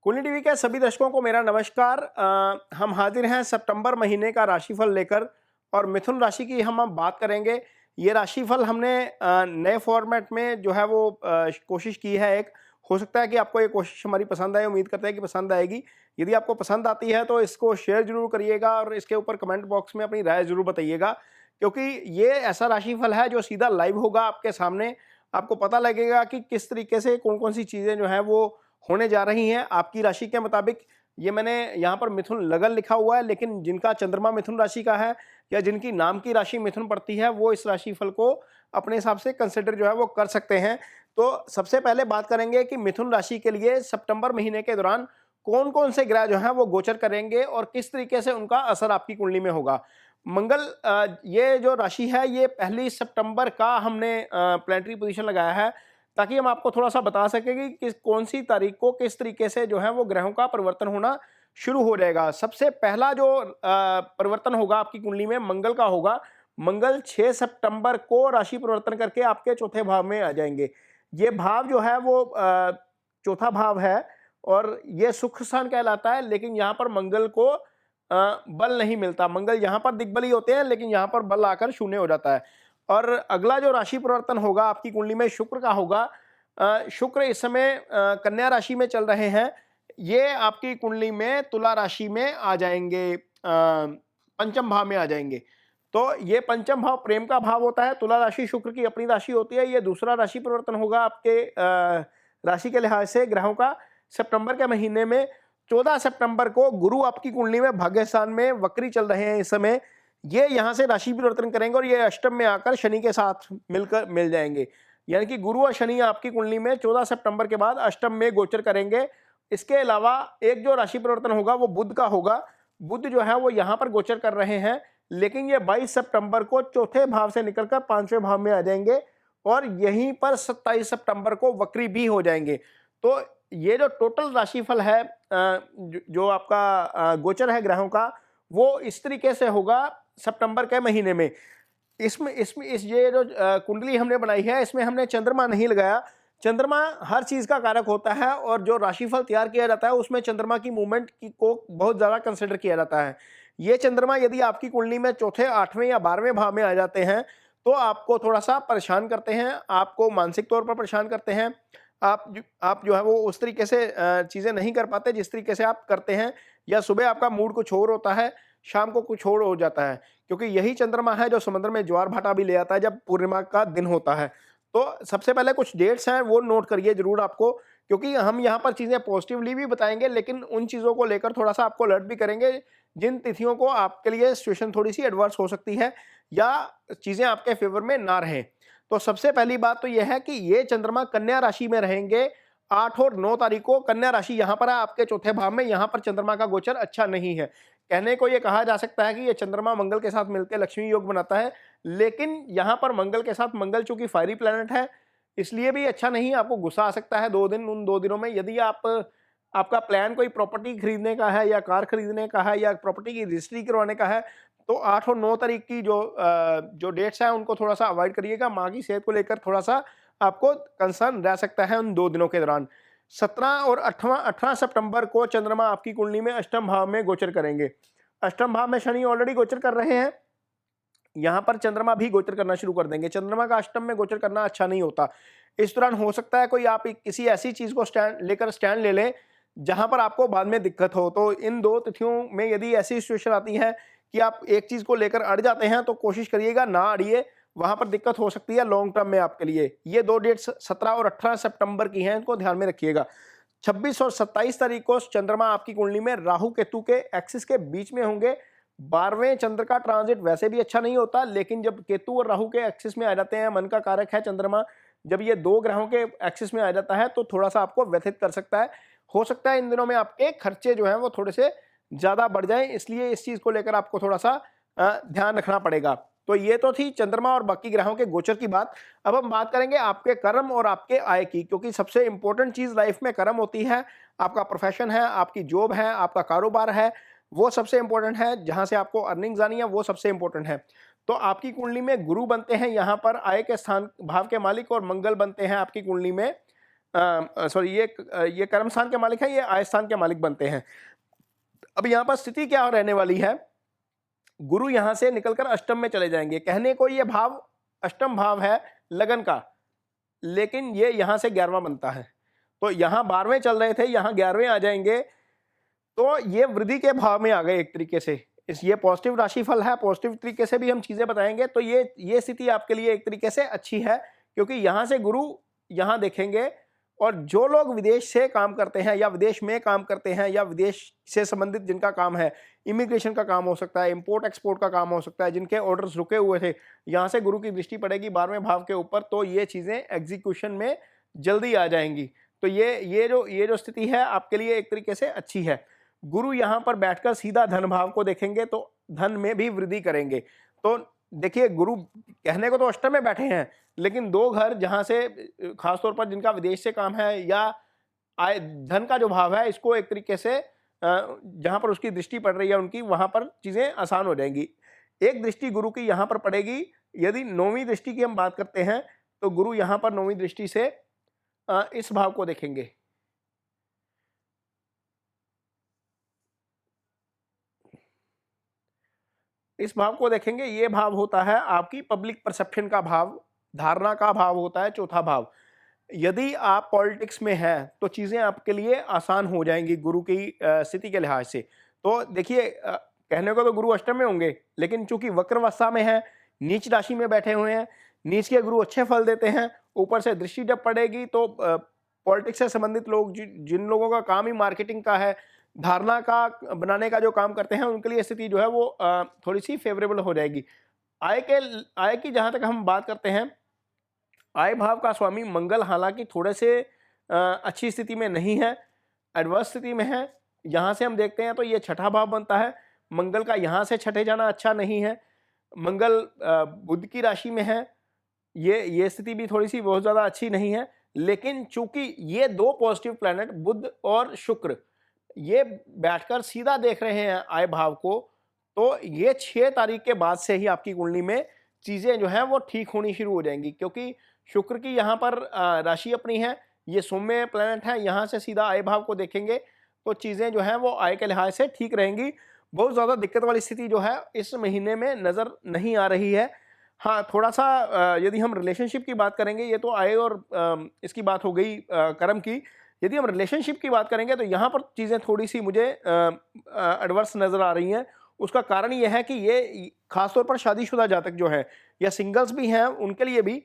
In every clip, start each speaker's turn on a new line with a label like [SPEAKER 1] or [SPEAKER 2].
[SPEAKER 1] कुंडली टीवी के सभी दर्शकों को मेरा नमस्कार। हम हाजिर हैं सितंबर महीने का राशिफल लेकर और मिथुन राशि की हम बात करेंगे। ये राशिफल हमने नए फॉर्मेट में जो है वो कोशिश की है। एक हो सकता है कि आपको ये कोशिश हमारी पसंद आए, उम्मीद करते हैं कि पसंद आएगी। यदि आपको पसंद आती है तो इसको शेयर जरूर करिएगा और इसके ऊपर कमेंट बॉक्स में अपनी राय जरूर बताइएगा, क्योंकि ये ऐसा राशिफल है जो सीधा लाइव होगा आपके सामने। आपको पता लगेगा कि किस तरीके से कौन कौन सी चीज़ें जो हैं वो होने जा रही हैं आपकी राशि के मुताबिक। ये मैंने यहाँ पर मिथुन लगन लिखा हुआ है, लेकिन जिनका चंद्रमा मिथुन राशि का है या जिनकी नाम की राशि मिथुन पड़ती है वो इस राशिफल को अपने हिसाब से कंसिडर जो है वो कर सकते हैं। तो सबसे पहले बात करेंगे कि मिथुन राशि के लिए सितंबर महीने के दौरान कौन कौन से ग्रह जो हैं वो गोचर करेंगे और किस तरीके से उनका असर आपकी कुंडली में होगा। मंगल, ये जो राशि है ये 1 सितंबर का हमने प्लैनेटरी पोजीशन लगाया है, ताकि हम आपको थोड़ा सा बता सकें कि किस कौन सी तारीख को किस तरीके से जो है वो ग्रहों का परिवर्तन होना शुरू हो जाएगा। सबसे पहला जो परिवर्तन होगा आपकी कुंडली में मंगल का होगा। मंगल 6 सितंबर को राशि परिवर्तन करके आपके चौथे भाव में आ जाएंगे। ये भाव जो है वो चौथा भाव है और ये सुख स्थान कहलाता है, लेकिन यहाँ पर मंगल को बल नहीं मिलता। मंगल यहाँ पर दिग्बली होते हैं, लेकिन यहाँ पर बल आकर शून्य हो जाता है। और अगला जो राशि परिवर्तन होगा आपकी कुंडली में शुक्र का होगा। शुक्र इस समय कन्या राशि में चल रहे हैं। ये आपकी कुंडली में तुला राशि में आ जाएंगे, पंचम भाव में आ जाएंगे। तो ये पंचम भाव प्रेम का भाव होता है। तुला राशि शुक्र की अपनी राशि होती है। ये दूसरा राशि परिवर्तन होगा आपके राशि के लिहाज से ग्रहों का सितंबर के महीने में। 14 सितंबर को गुरु आपकी कुंडली में भाग्य स्थान में वक्री चल रहे हैं इस समय। ये यहाँ से राशि परिवर्तन करेंगे और ये अष्टम में आकर शनि के साथ मिल जाएंगे। यानी कि गुरु और शनि आपकी कुंडली में 14 सितंबर के बाद अष्टम में गोचर करेंगे। इसके अलावा एक जो राशि परिवर्तन होगा वो बुध का होगा। बुध जो है वो यहाँ पर गोचर कर रहे हैं, लेकिन ये 22 सितंबर को चौथे भाव से निकलकर पांचवें भाव में आ जाएंगे और यहीं पर 27 सितंबर को वक्री भी हो जाएंगे। तो ये जो टोटल राशिफल है, जो आपका गोचर है ग्रहों का, वो इस तरीके से होगा सितंबर के महीने में। इसमें इसमें इस ये जो कुंडली हमने बनाई है इसमें हमने चंद्रमा नहीं लगाया। चंद्रमा हर चीज का कारक होता है और जो राशिफल तैयार किया जाता है उसमें चंद्रमा की मूवमेंट को बहुत ज्यादा कंसिडर किया जाता है। ये चंद्रमा यदि आपकी कुंडली में चौथे, आठवें या 12वें भाव में आ जाते हैं तो आपको थोड़ा सा परेशान करते हैं, आपको मानसिक तौर पर परेशान करते हैं। आप जो है वो उस तरीके से चीजें नहीं कर पाते जिस तरीके से आप करते हैं, या सुबह आपका मूड कुछ और होता है, शाम को कुछ और हो जाता है, क्योंकि यही चंद्रमा है जो समुद्र में ज्वार भाटा भी ले आता है जब पूर्णिमा का दिन होता है। तो सबसे पहले कुछ डेट्स हैं वो नोट करिए जरूर आपको, क्योंकि हम यहाँ पर चीजें पॉजिटिवली भी बताएंगे लेकिन उन चीजों को लेकर थोड़ा सा आपको अलर्ट भी करेंगे जिन तिथियों को आपके लिए सिचुएशन थोड़ी सी एडवर्स हो सकती है या चीजें आपके फेवर में ना रहें। तो सबसे पहली बात तो यह है कि ये चंद्रमा कन्या राशि में रहेंगे 8 और 9 तारीख को। कन्या राशि यहाँ पर है आपके चौथे भाव में। यहाँ पर चंद्रमा का गोचर अच्छा नहीं है। कहने को ये कहा जा सकता है कि ये चंद्रमा मंगल के साथ मिलकर लक्ष्मी योग बनाता है, लेकिन यहाँ पर मंगल के साथ मंगल चूंकि फायरी प्लैनेट है इसलिए भी अच्छा नहीं। आपको गुस्सा आ सकता है 2 दिन। उन 2 दिनों में यदि आपका प्लान कोई प्रॉपर्टी खरीदने का है या कार खरीदने का है या प्रॉपर्टी की रजिस्ट्री करवाने का है तो 8 और 9 तारीख की जो डेट्स हैं उनको थोड़ा सा अवॉइड करिएगा। माँ की सेहत को लेकर थोड़ा सा आपको कंसर्न रह सकता है उन 2 दिनों के दौरान। 17 और 18 सितंबर को चंद्रमा आपकी कुंडली में अष्टम भाव में गोचर करेंगे। अष्टम भाव में शनि ऑलरेडी गोचर कर रहे हैं, यहाँ पर चंद्रमा भी गोचर करना शुरू कर देंगे। चंद्रमा का अष्टम में गोचर करना अच्छा नहीं होता। इस दौरान हो सकता है कोई आप किसी ऐसी चीज को स्टैंड ले लें जहां पर आपको बाद में दिक्कत हो। तो इन 2 तिथियों में यदि ऐसी सिचुएशन आती है कि आप एक चीज को लेकर अड़ जाते हैं तो कोशिश करिएगा ना अड़िए, वहां पर दिक्कत हो सकती है लॉन्ग टर्म में आपके लिए। ये 2 डेट्स 17 और 18 सितंबर की हैं, इनको ध्यान में रखिएगा। 26 और 27 तारीख को चंद्रमा आपकी कुंडली में राहु केतु के एक्सिस के बीच में होंगे। 12वें चंद्र का ट्रांजिट वैसे भी अच्छा नहीं होता, लेकिन जब केतु और राहु के एक्सिस में आ जाते हैं, मन का कारक है चंद्रमा, जब ये 2 ग्रहों के एक्सिस में आ जाता है तो थोड़ा सा आपको व्यथित कर सकता है। हो सकता है इन दिनों में आपके खर्चे जो हैं वो थोड़े से ज्यादा बढ़ जाएं, इसलिए इस चीज को लेकर आपको थोड़ा सा ध्यान रखना पड़ेगा। तो ये तो थी चंद्रमा और बाकी ग्रहों के गोचर की बात। अब हम बात करेंगे आपके कर्म और आपके आय की, क्योंकि सबसे इंपॉर्टेंट चीज लाइफ में कर्म होती है। आपका प्रोफेशन है, आपकी जॉब है, आपका कारोबार है, वो सबसे इंपॉर्टेंट है। जहां से आपको अर्निंग्स आनी है वो सबसे इंपॉर्टेंट है। तो आपकी कुंडली में गुरु बनते हैं यहाँ पर आय के स्थान भाव के मालिक, और मंगल बनते हैं आपकी कुंडली में सॉरी, ये कर्म स्थान के मालिक हैं, ये आय स्थान के मालिक बनते हैं। अब यहाँ पर स्थिति क्या रहने वाली है, गुरु यहाँ से निकलकर अष्टम में चले जाएंगे। कहने को ये भाव अष्टम भाव है लगन का, लेकिन ये यहाँ से 11वां बनता है। तो यहाँ 12वें चल रहे थे, यहाँ 11वें आ जाएंगे, तो ये वृद्धि के भाव में आ गए एक तरीके से। ये पॉजिटिव राशिफल है, पॉजिटिव तरीके से भी हम चीजें बताएंगे। तो ये स्थिति आपके लिए एक तरीके से अच्छी है, क्योंकि यहाँ से गुरु यहाँ देखेंगे, और जो लोग विदेश से काम करते हैं या विदेश में काम करते हैं या विदेश से संबंधित जिनका काम है, इमिग्रेशन का काम हो सकता है, इंपोर्ट एक्सपोर्ट का काम हो सकता है, जिनके ऑर्डर्स रुके हुए थे, यहाँ से गुरु की दृष्टि पड़ेगी 12वें भाव के ऊपर, तो ये चीजें एग्जीक्यूशन में जल्दी आ जाएंगी। तो ये जो स्थिति है आपके लिए एक तरीके से अच्छी है। गुरु यहाँ पर बैठकर सीधा धन भाव को देखेंगे, तो धन में भी वृद्धि करेंगे। तो देखिए, गुरु कहने को तो अष्टम में बैठे हैं, लेकिन 2 घर जहां से खासतौर पर जिनका विदेश से काम है या आय धन का जो भाव है, इसको एक तरीके से जहां पर उसकी दृष्टि पड़ रही है उनकी, वहां पर चीजें आसान हो जाएंगी। एक दृष्टि गुरु की यहां पर पड़ेगी। यदि 9वीं दृष्टि की हम बात करते हैं, तो गुरु यहां पर 9वीं दृष्टि से इस भाव को देखेंगे। इस भाव को देखेंगे, ये भाव होता है आपकी पब्लिक परसेप्शन का भाव, धारणा का भाव होता है चौथा भाव। यदि आप पॉलिटिक्स में हैं, तो चीजें आपके लिए आसान हो जाएंगी गुरु की स्थिति के लिहाज से। तो देखिए, कहने को तो गुरु अष्टम में होंगे, लेकिन चूंकि वक्रवस्था में है, नीच राशि में बैठे हुए हैं, नीच के गुरु अच्छे फल देते हैं, ऊपर से दृष्टि जब पड़ेगी तो पॉलिटिक्स से संबंधित लोग, जिन लोगों का काम ही मार्केटिंग का है, धारणा का बनाने का जो काम करते हैं, उनके लिए स्थिति जो है वो थोड़ी सी फेवरेबल हो जाएगी। आय की जहां तक हम बात करते हैं, आय भाव का स्वामी मंगल हालांकि थोड़े से अच्छी स्थिति में नहीं है, एडवर्स स्थिति में है। यहां से हम देखते हैं तो ये छठा भाव बनता है। मंगल का यहां से छठे जाना अच्छा नहीं है। मंगल बुध की राशि में है, ये स्थिति भी थोड़ी सी बहुत ज्यादा अच्छी नहीं है। लेकिन चूंकि ये 2 पॉजिटिव प्लैनेट बुध और शुक्र ये बैठकर सीधा देख रहे हैं आय भाव को, तो ये 6 तारीख के बाद से ही आपकी कुंडली में चीजें जो है वो ठीक होनी शुरू हो जाएंगी, क्योंकि शुक्र की यहाँ पर राशि अपनी है, ये सौम्य प्लैनेट है, यहाँ से सीधा आय भाव को देखेंगे, तो चीजें जो है वो आय के लिहाज से ठीक रहेंगी। बहुत ज्यादा दिक्कत वाली स्थिति जो है इस महीने में नजर नहीं आ रही है। हाँ, थोड़ा सा यदि हम रिलेशनशिप की बात करेंगे, ये तो आय और इसकी बात हो गई कर्म की। यदि हम रिलेशनशिप की बात करेंगे, तो यहाँ पर चीजें थोड़ी सी मुझे एडवर्स नजर आ रही हैं। उसका कारण यह है कि ये खासतौर पर शादीशुदा जातक जो है या सिंगल्स भी हैं, उनके लिए भी,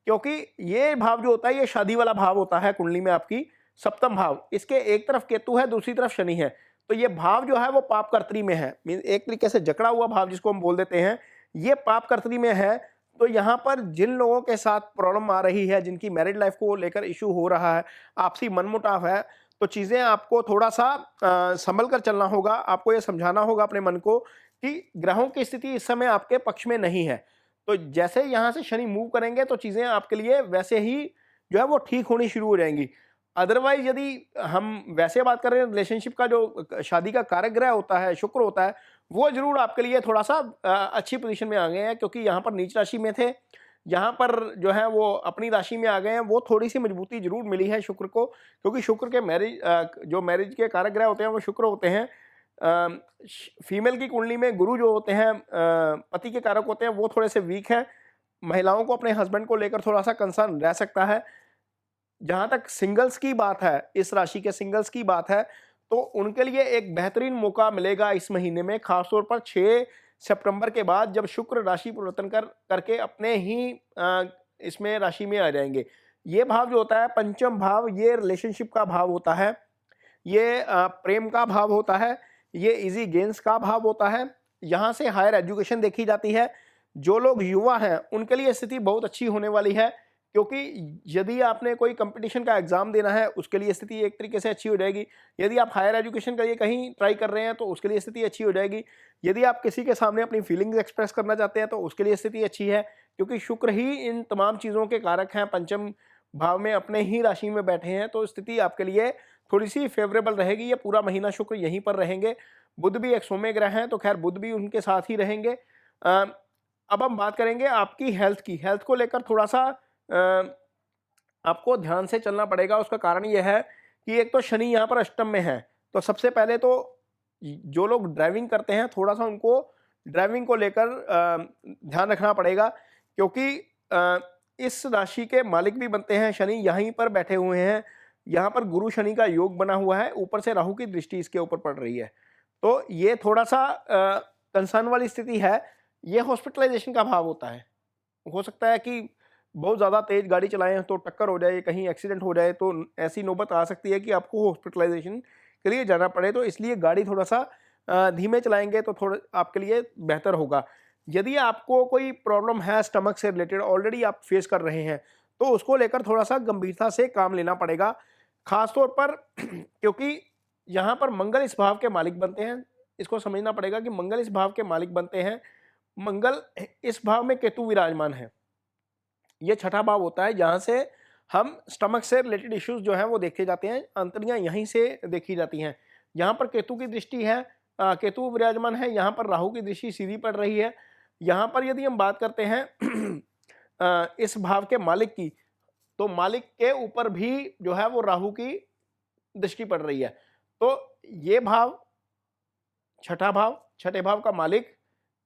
[SPEAKER 1] क्योंकि ये भाव जो होता है ये शादी वाला भाव होता है कुंडली में आपकी, सप्तम भाव। इसके एक तरफ केतु है, दूसरी तरफ शनि है, तो ये भाव जो है वो पाप कर्त्री में है, एक तरीके से जकड़ा हुआ भाव जिसको हम बोल देते हैं, ये पाप कर्त्री में है। तो यहाँ पर जिन लोगों के साथ प्रॉब्लम आ रही है, जिनकी मैरिड लाइफ को लेकर इशू हो रहा है, आपसी मनमुटाव है, तो चीजें आपको थोड़ा सा संभल कर चलना होगा। आपको ये समझाना होगा अपने मन को कि ग्रहों की स्थिति इस समय आपके पक्ष में नहीं है। तो जैसे यहाँ से शनि मूव करेंगे, तो चीजें आपके लिए वैसे ही जो है वो ठीक होनी शुरू हो जाएंगी। अदरवाइज यदि हम वैसे बात कर रहे हैं, रिलेशनशिप का जो शादी का कारक ग्रह होता है, शुक्र होता है, वो जरूर आपके लिए थोड़ा सा अच्छी पोजीशन में आ गए हैं, क्योंकि यहाँ पर नीच राशि में थे, यहाँ पर जो है वो अपनी राशि में आ गए हैं। वो थोड़ी सी मजबूती जरूर मिली है शुक्र को, क्योंकि शुक्र के मैरिज के कारक ग्रह होते हैं वो शुक्र होते हैं। फीमेल की कुंडली में गुरु जो होते हैं पति के कारक होते हैं, वो थोड़े से वीक है। महिलाओं को अपने हस्बैंड को लेकर थोड़ा सा कंसर्न रह सकता है। जहां तक सिंगल्स की बात है, इस राशि के सिंगल्स की बात है, तो उनके लिए एक बेहतरीन मौका मिलेगा इस महीने में, खासतौर पर 6 सितंबर के बाद, जब शुक्र राशि परिवर्तन करके अपने ही इसमें राशि में आ जाएंगे। ये भाव जो होता है पंचम भाव, ये रिलेशनशिप का भाव होता है, ये प्रेम का भाव होता है, ये इजी गेन्स का भाव होता है। यहाँ से हायर एजुकेशन देखी जाती है। जो लोग युवा हैं उनके लिए स्थिति बहुत अच्छी होने वाली है, क्योंकि यदि आपने कोई कंपटीशन का एग्जाम देना है, उसके लिए स्थिति एक तरीके से अच्छी हो जाएगी। यदि आप हायर एजुकेशन के लिए कहीं ट्राई कर रहे हैं, तो उसके लिए स्थिति अच्छी हो जाएगी। यदि आप किसी के सामने अपनी फीलिंग्स एक्सप्रेस करना चाहते हैं, तो उसके लिए स्थिति अच्छी है, क्योंकि शुक्र ही इन तमाम चीज़ों के कारक हैं, पंचम भाव में अपने ही राशि में बैठे हैं, तो स्थिति आपके लिए थोड़ी सी फेवरेबल रहेगी। ये पूरा महीना शुक्र यहीं पर रहेंगे। बुध भी एक सौम्य ग्रह हैं, तो खैर बुध भी उनके साथ ही रहेंगे। अब हम बात करेंगे आपकी हेल्थ की। हेल्थ को लेकर थोड़ा सा आपको ध्यान से चलना पड़ेगा। उसका कारण ये है कि एक तो शनि यहाँ पर अष्टम में है, तो सबसे पहले तो जो लोग ड्राइविंग करते हैं थोड़ा-सा उनको ड्राइविंग को लेकर ध्यान रखना पड़ेगा, क्योंकि इस राशि के मालिक भी बनते हैं शनि, यहीं पर बैठे हुए हैं। यहाँ पर गुरु शनि का योग बना हुआ है, ऊपर से राहु की दृष्टि इसके ऊपर पड़ रही है। तो ये थोड़ा-सा कंसर्न वाली स्थिति है। ये हॉस्पिटलाइज़ेशन का भाव होता है। हो सकता है कि बहुत ज़्यादा तेज़ गाड़ी चलाएँ तो टक्कर हो जाए, कहीं एक्सीडेंट हो जाए, तो ऐसी नौबत आ सकती है कि आपको हॉस्पिटलाइज़ेशन के लिए जाना पड़े। तो इसलिए गाड़ी थोड़ा-सा धीमे चलाएँगे तो थोड़ा आपके लिए बेहतर होगा। यदि आपको कोई प्रॉब्लम है स्टमक से रिलेटेड, ऑलरेडी आप फेस कर रहे हैं, तो उसको लेकर थोड़ा-सा गंभीरता से काम लेना पड़ेगा। ख़ास तौर पर क्योंकि यहाँ पर मंगल इस भाव के मालिक बनते हैं। इसको समझना पड़ेगा कि मंगल इस भाव के मालिक बनते हैं। मंगल इस भाव में केतु विराजमान है। ये छठा भाव होता है जहाँ से हम स्टमक से रिलेटेड इश्यूज जो हैं वो देखे जाते हैं, अंतड़ियाँ यहीं से देखी जाती हैं। यहाँ पर केतु की दृष्टि है, केतु विराजमान है, यहाँ पर राहु की दृष्टि सीधी पड़ रही है। यहाँ पर यदि हम बात करते हैं इस भाव के मालिक की, तो मालिक के ऊपर भी जो है वो राहु की दृष्टि पड़ रही है। तो ये भाव, छठा भाव, छठे भाव का मालिक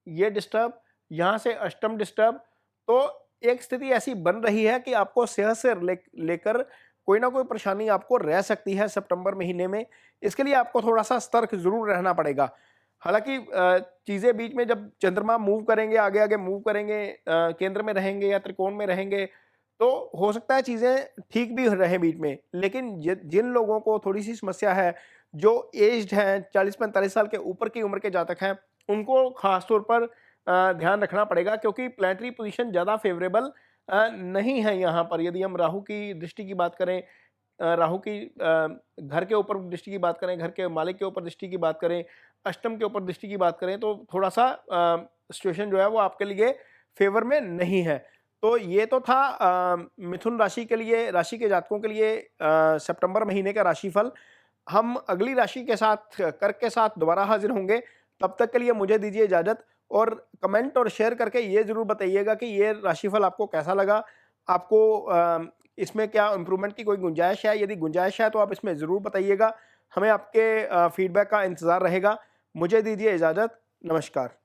[SPEAKER 1] ये डिस्टर्ब, यहाँ से अष्टम डिस्टर्ब, तो एक स्थिति ऐसी बन रही है कि आपको सेहत से लेकर कोई ना कोई परेशानी आपको रह सकती है सितंबर महीने में। इसके लिए आपको थोड़ा-सा सतर्क ज़रूर रहना पड़ेगा। हालाँकि चीज़ें बीच में जब चंद्रमा मूव करेंगे, आगे-आगे मूव करेंगे, केंद्र में रहेंगे या त्रिकोण में रहेंगे, तो हो सकता है चीज़ें ठीक भी रहें बीच में। लेकिन जिन लोगों को थोड़ी-सी समस्या है, जो एज्ड हैं, 40-45 साल के ऊपर की उम्र के जातक हैं, उनको ख़ास तौर पर ध्यान रखना पड़ेगा, क्योंकि प्लैनेटरी पोजीशन ज़्यादा फेवरेबल नहीं है यहाँ पर। यदि हम राहु की दृष्टि की बात करें, राहु की घर के ऊपर दृष्टि की बात करें, घर के मालिक के ऊपर दृष्टि की बात करें, अष्टम के ऊपर दृष्टि की बात करें, तो थोड़ा-सा सिचुएशन जो है वो आपके लिए फेवर में नहीं है। तो ये तो था मिथुन राशि के लिए, राशि के जातकों के लिए सितंबर महीने का राशिफल। हम अगली राशि के साथ, कर्क के साथ दोबारा हाज़िर होंगे। तब तक के लिए मुझे दीजिए इजाज़त, और कमेंट और शेयर करके ये ज़रूर बताइएगा कि ये राशिफल आपको कैसा लगा? आपको इसमें क्या इम्प्रूवमेंट की कोई गुंजाइश है? यदि गुंजाइश है तो आप इसमें ज़रूर बताइएगा। हमें आपके फीडबैक का इंतज़ार रहेगा। मुझे दीजिए इजाज़त। नमस्कार।